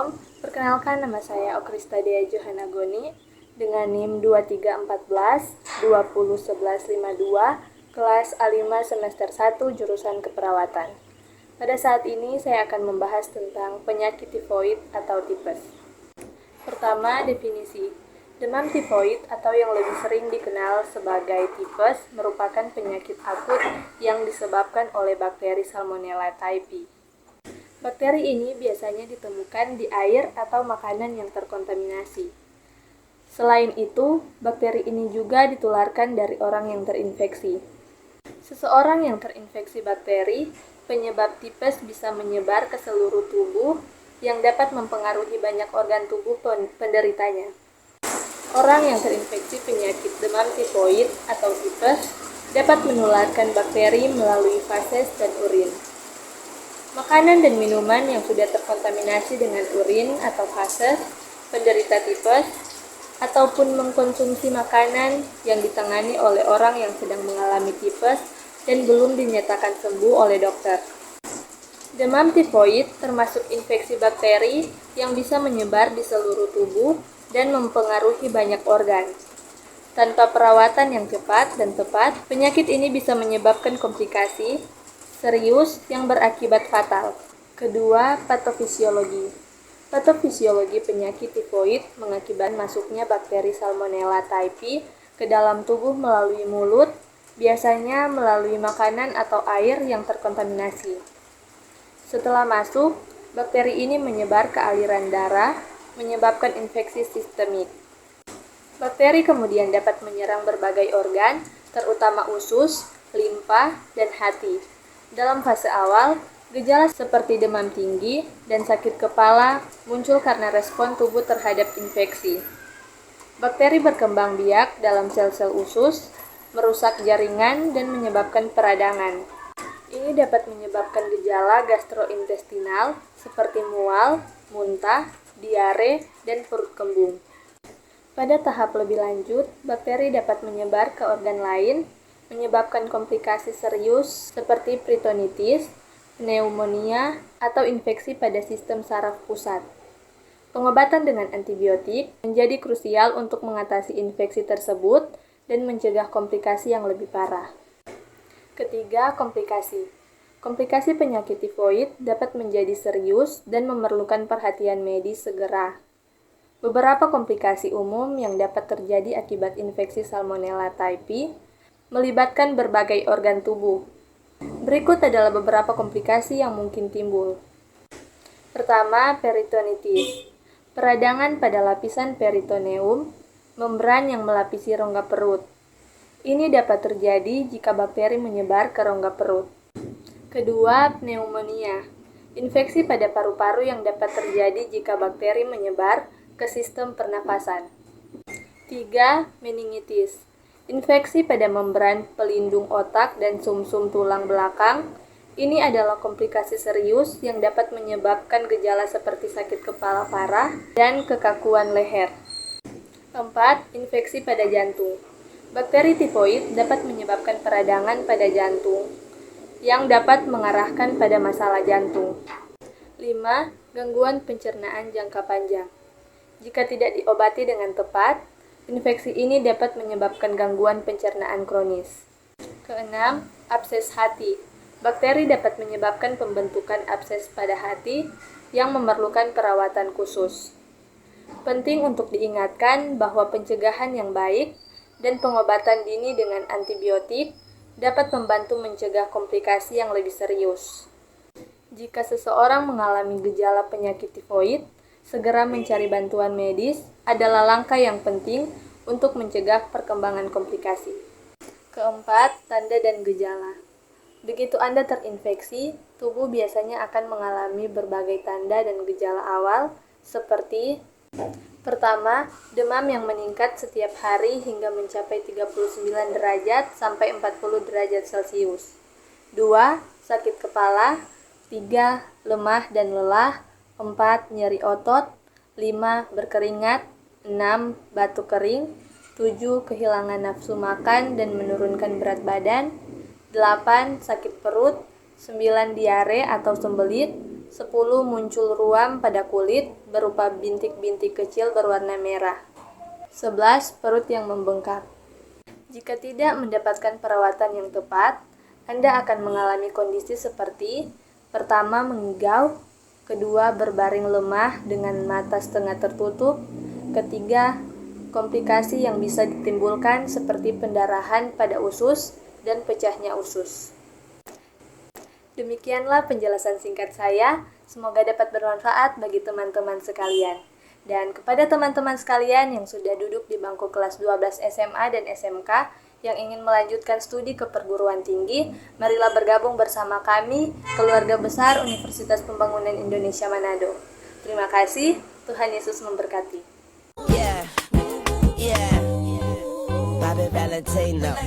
Assalamualaikum, perkenalkan nama saya Okrista Dea Johanna Goni dengan NIM 2314 201152 kelas A5 semester 1 jurusan keperawatan. Pada saat ini saya akan membahas tentang penyakit tifoid atau tipes. Pertama, definisi. Demam tifoid atau yang lebih sering dikenal sebagai tipes merupakan penyakit akut yang disebabkan oleh bakteri Salmonella typhi. Bakteri ini biasanya ditemukan di air atau makanan yang terkontaminasi. Selain itu, bakteri ini juga ditularkan dari orang yang terinfeksi. Seseorang yang terinfeksi bakteri, penyebab tipes bisa menyebar ke seluruh tubuh yang dapat mempengaruhi banyak organ tubuh penderitanya. Orang yang terinfeksi penyakit demam tifoid atau tipes dapat menularkan bakteri melalui feses dan urin. Makanan dan minuman yang sudah terkontaminasi dengan urin atau feses penderita tipes ataupun mengkonsumsi makanan yang ditangani oleh orang yang sedang mengalami tipes dan belum dinyatakan sembuh oleh dokter. Demam tifoid termasuk infeksi bakteri yang bisa menyebar di seluruh tubuh dan mempengaruhi banyak organ. Tanpa perawatan yang cepat dan tepat, penyakit ini bisa menyebabkan komplikasi serius yang berakibat fatal. Kedua, patofisiologi. Patofisiologi penyakit tifoid mengakibatkan masuknya bakteri Salmonella typhi ke dalam tubuh melalui mulut, biasanya melalui makanan atau air yang terkontaminasi. Setelah masuk, bakteri ini menyebar ke aliran darah, menyebabkan infeksi sistemik. Bakteri kemudian dapat menyerang berbagai organ, terutama usus, limpa, dan hati. Dalam fase awal, gejala seperti demam tinggi dan sakit kepala muncul karena respon tubuh terhadap infeksi. Bakteri berkembang biak dalam sel-sel usus, merusak jaringan, dan menyebabkan peradangan. Ini dapat menyebabkan gejala gastrointestinal seperti mual, muntah, diare, dan perut kembung. Pada tahap lebih lanjut, bakteri dapat menyebar ke organ lain, menyebabkan komplikasi serius seperti peritonitis, pneumonia, atau infeksi pada sistem saraf pusat. Pengobatan dengan antibiotik menjadi krusial untuk mengatasi infeksi tersebut dan mencegah komplikasi yang lebih parah. Ketiga, komplikasi. Komplikasi penyakit tifoid dapat menjadi serius dan memerlukan perhatian medis segera. Beberapa komplikasi umum yang dapat terjadi akibat infeksi Salmonella typhi melibatkan berbagai organ tubuh. Berikut adalah beberapa komplikasi yang mungkin timbul. Pertama, peritonitis. Peradangan pada lapisan peritoneum, membran yang melapisi rongga perut. Ini dapat terjadi jika bakteri menyebar ke rongga perut. Kedua, pneumonia. Infeksi pada paru-paru yang dapat terjadi jika bakteri menyebar ke sistem pernafasan. 3. Meningitis. Infeksi pada membran pelindung otak dan sumsum tulang belakang. Ini adalah komplikasi serius yang dapat menyebabkan gejala seperti sakit kepala parah dan kekakuan leher. 4. Infeksi pada jantung. Bakteri tifoid dapat menyebabkan peradangan pada jantung, yang dapat mengarahkan pada masalah jantung. 5. Gangguan pencernaan jangka panjang. Jika tidak diobati dengan tepat, infeksi ini dapat menyebabkan gangguan pencernaan kronis. Keenam, abses hati. Bakteri dapat menyebabkan pembentukan abses pada hati yang memerlukan perawatan khusus. Penting untuk diingatkan bahwa pencegahan yang baik dan pengobatan dini dengan antibiotik dapat membantu mencegah komplikasi yang lebih serius. Jika seseorang mengalami gejala penyakit tifoid, segera mencari bantuan medis adalah langkah yang penting untuk mencegah perkembangan komplikasi. Keempat, tanda dan gejala. Begitu Anda terinfeksi, tubuh biasanya akan mengalami berbagai tanda dan gejala awal seperti: pertama, demam yang meningkat setiap hari hingga mencapai 39 derajat sampai 40 derajat Celcius. 2. Sakit kepala. 3. Lemah dan lelah. 4. Nyeri otot. 5. Berkeringat. 6. Batuk kering. 7. Kehilangan nafsu makan dan menurunkan berat badan. 8. Sakit perut. 9. Diare atau sembelit. 10. Muncul ruam pada kulit berupa bintik-bintik kecil berwarna merah. 11. Perut yang membengkak. Jika tidak mendapatkan perawatan yang tepat, Anda akan mengalami kondisi seperti: pertama, mengigau; kedua, berbaring lemah dengan mata setengah tertutup; ketiga, komplikasi yang bisa ditimbulkan seperti pendarahan pada usus dan pecahnya usus. Demikianlah penjelasan singkat saya. Semoga dapat bermanfaat bagi teman-teman sekalian. Dan kepada teman-teman sekalian yang sudah duduk di bangku kelas 12 SMA dan SMK yang ingin melanjutkan studi ke perguruan tinggi, marilah bergabung bersama kami, keluarga besar Universitas Pembangunan Indonesia Manado. Terima kasih, Tuhan Yesus memberkati. Yeah, Bobby Valentino.